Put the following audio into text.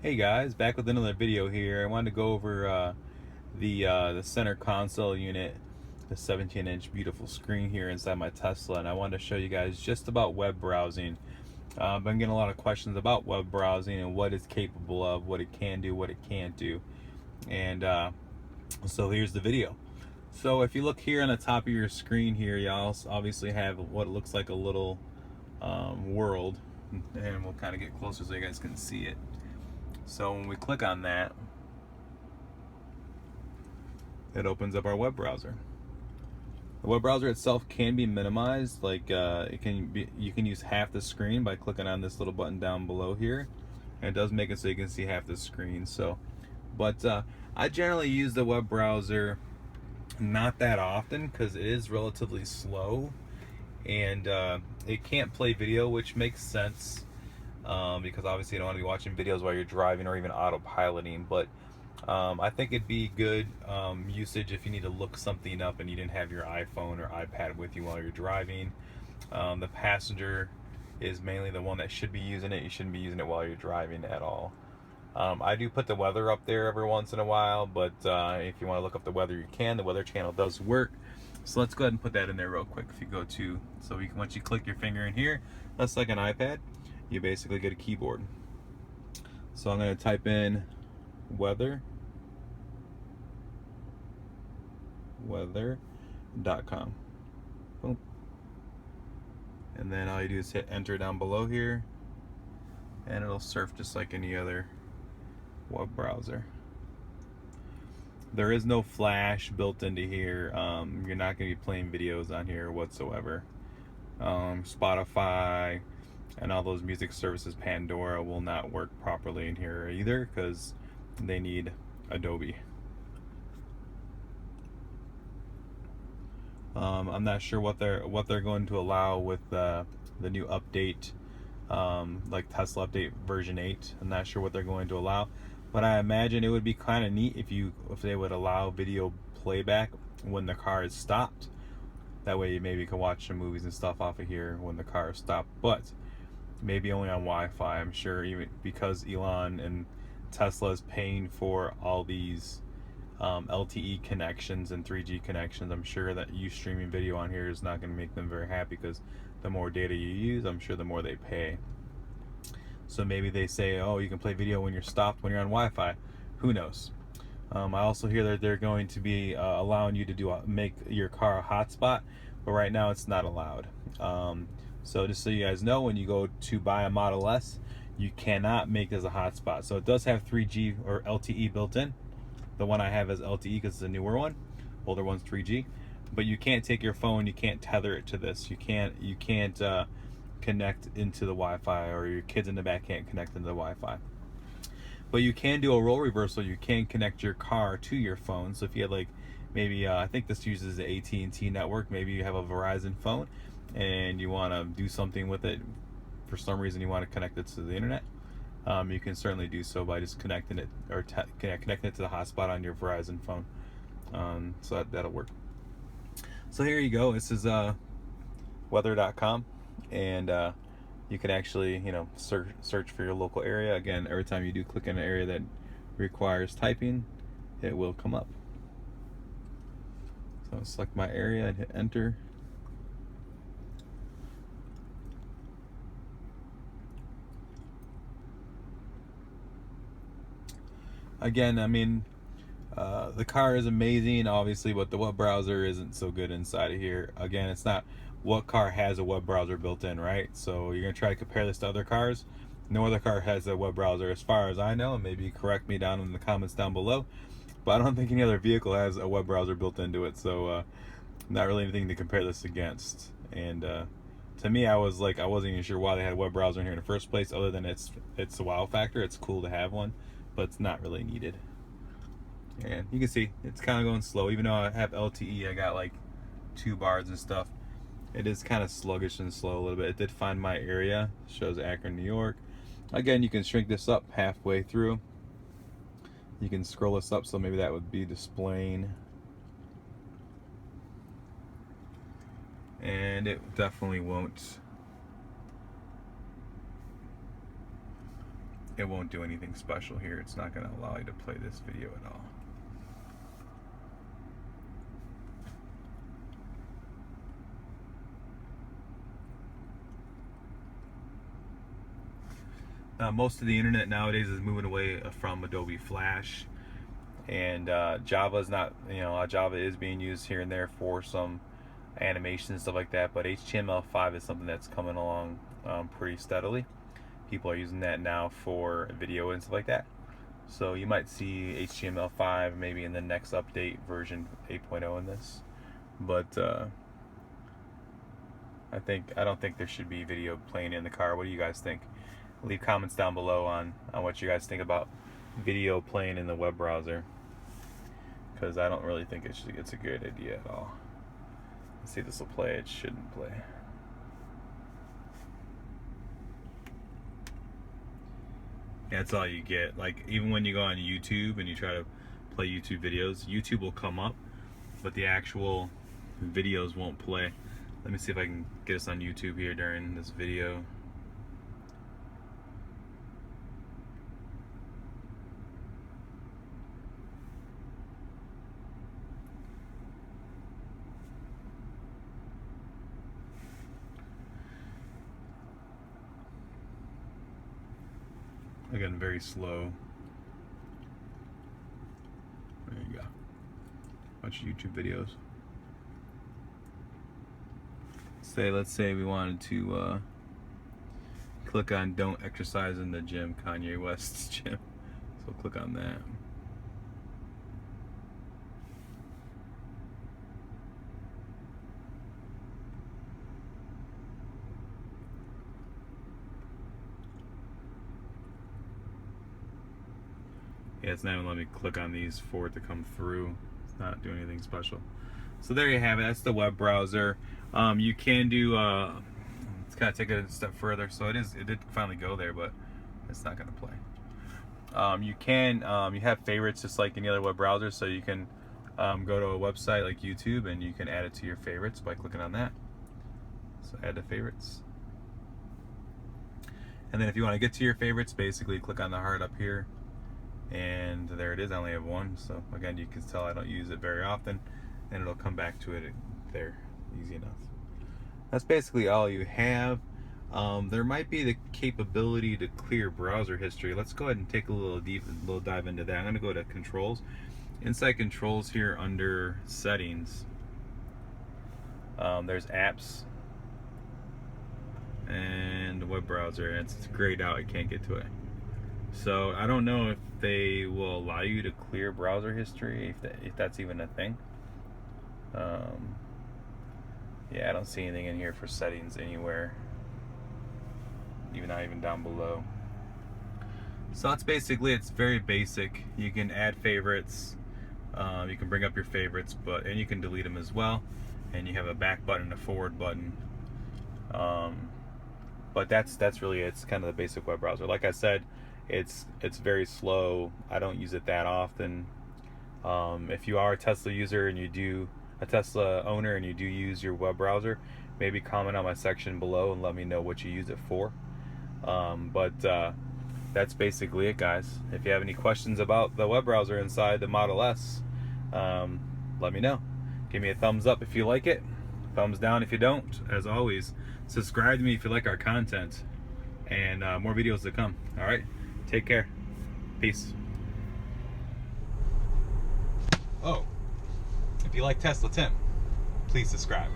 Hey guys, back with another video here. I wanted to go over the center console unit, the 17-inch beautiful screen here inside my Tesla, and I wanted to show you guys just about web browsing. I've been getting a lot of questions about web browsing and what it's capable of, what it can do, what it can't do, and so here's the video. So if you look here on the top of your screen here, you also obviously have what looks like a little world, and we'll kind of get closer so you guys can see it. So when we click on that, it opens up our web browser. The web browser itself can be minimized, like you can use half the screen by clicking on this little button down below here, and it does make it so you can see half the screen. So, but I generally use the web browser not that often because it is relatively slow, and it can't play video, which makes sense. Because obviously you don't want to be watching videos while you're driving or even autopiloting, but I think it'd be good usage if you need to look something up and you didn't have your iPhone or iPad with you while you're driving. The passenger is mainly the one that should be using it. You shouldn't be using it while you're driving at all. I do put the weather up there every once in a while, but if you want to look up the weather, you can. The weather channel does work. So let's go ahead and put that in there real quick. If you go to, so you can, once you click your finger in here, that's like an iPad. You basically get a keyboard. So I'm going to type in weather.com. Boom. And then all you do is hit enter down below here, and it'll surf just like any other web browser. There is no flash built into here. You're not going to be playing videos on here whatsoever. Spotify and all those music services, Pandora, will not work properly in here either because they need Adobe. I'm not sure what they're going to allow with the new update, like Tesla update version 8. I'm not sure what they're going to allow, but I imagine it would be kind of neat if they would allow video playback when the car is stopped. That way you maybe can watch some movies and stuff off of here when the car is stopped, but maybe only on Wi-Fi. I'm sure, even because Elon and Tesla is paying for all these LTE connections and 3G connections. I'm sure that you streaming video on here is not going to make them very happy, because the more data you use, I'm sure the more they pay. So maybe they say, oh, you can play video when you're stopped when you're on Wi-Fi. Who knows? I also hear that they're going to be allowing you to make your car a hotspot, but right now it's not allowed. So just so you guys know, when you go to buy a Model S, you cannot make it as a hotspot. So it does have 3G or LTE built in. The one I have is LTE because it's a newer one. Older one's 3G. But you can't take your phone, you can't tether it to this. You can't connect into the Wi-Fi, or your kids in the back can't connect into the Wi-Fi. But you can do a role reversal. You can connect your car to your phone. So if you had, like, maybe I think this uses the AT&T network. Maybe you have a Verizon phone and you want to do something with it. For some reason you want to connect it to the internet. You can certainly do so by just connecting it, or connecting it to the hotspot on your Verizon phone. So that'll work. So here you go. This is weather.com, and you can actually, search for your local area. Again, every time you do click in an area that requires typing, it will come up. So I'll select my area and hit enter. Again, I mean, the car is amazing, obviously, but the web browser isn't so good inside of here. Again, it's not what car has a web browser built in, right? So you're going to try to compare this to other cars. No other car has a web browser as far as I know. Maybe correct me down in the comments down below. But I don't think any other vehicle has a web browser built into it. So not really anything to compare this against. And to me, I wasn't even sure why they had a web browser in here in the first place, other than it's a wow factor. It's cool to have one, but it's not really needed. And you can see it's kind of going slow. Even though I have LTE, I got like 2 bars and stuff. It is kind of sluggish and slow a little bit. It did find my area. It shows Akron, New York. Again, you can shrink this up halfway through. You can scroll this up, so maybe that would be displaying. And it definitely won't it won't do anything special here. It's not going to allow you to play this video at all. Most of the internet nowadays is moving away from Adobe Flash, and Java is not, Java is being used here and there for some animation and stuff like that, but HTML5 is something that's coming along pretty steadily. People are using that now for video and stuff like that. So you might see HTML5 maybe in the next update, version 8.0 in this, but I don't think there should be video playing in the car. What do you guys think? Leave comments down below on what you guys think about video playing in the web browser, because I don't really think it's a good idea at all. Let's see if this will play. It shouldn't play. Yeah, that's all you get. Like, even when you go on YouTube and you try to play YouTube videos, YouTube will come up, but the actual videos won't play. Let me see if I can get us on YouTube here during this video. Again, very slow. There you go. Bunch of YouTube videos. Let's say we wanted to click on "Don't exercise in the gym," Kanye West's gym. So click on that. Yeah, it's not even letting me click on these for it to come through. It's not doing anything special. So there you have it. That's the web browser. You can do, let's kind of take it a step further. So it did finally go there, but it's not going to play. You have favorites just like any other web browser. So you can go to a website like YouTube and you can add it to your favorites by clicking on that. So add to favorites. And then if you want to get to your favorites, basically click on the heart up here. And there it is. I only have one, so again, you can tell I don't use it very often, and it'll come back to it there easy enough. That's basically all you have. There might be the capability to clear browser history. Let's go ahead and take a little dive into that. I'm going to go to controls. Inside controls here under settings, there's apps and web browser, and it's grayed out. I can't get to it. So I don't know if they will allow you to clear browser history, if that's even a thing. Yeah, I don't see anything in here for settings anywhere, not even down below. So that's basically, it's very basic. You can add favorites, you can bring up your favorites, and you can delete them as well. And you have a back button, a forward button. But that's really it. It's kind of the basic web browser. Like I said, it's very slow. I don't use it that often. If you are a Tesla user and a Tesla owner and you do use your web browser, maybe comment on my section below and let me know what you use it for. That's basically it, guys. If you have any questions about the web browser inside the Model S, let me know. Give me a thumbs up if you like it, thumbs down if you don't. As always, subscribe to me if you like our content, and more videos to come. All right, take care. Peace. Oh, if you like Tesla Tim, please subscribe.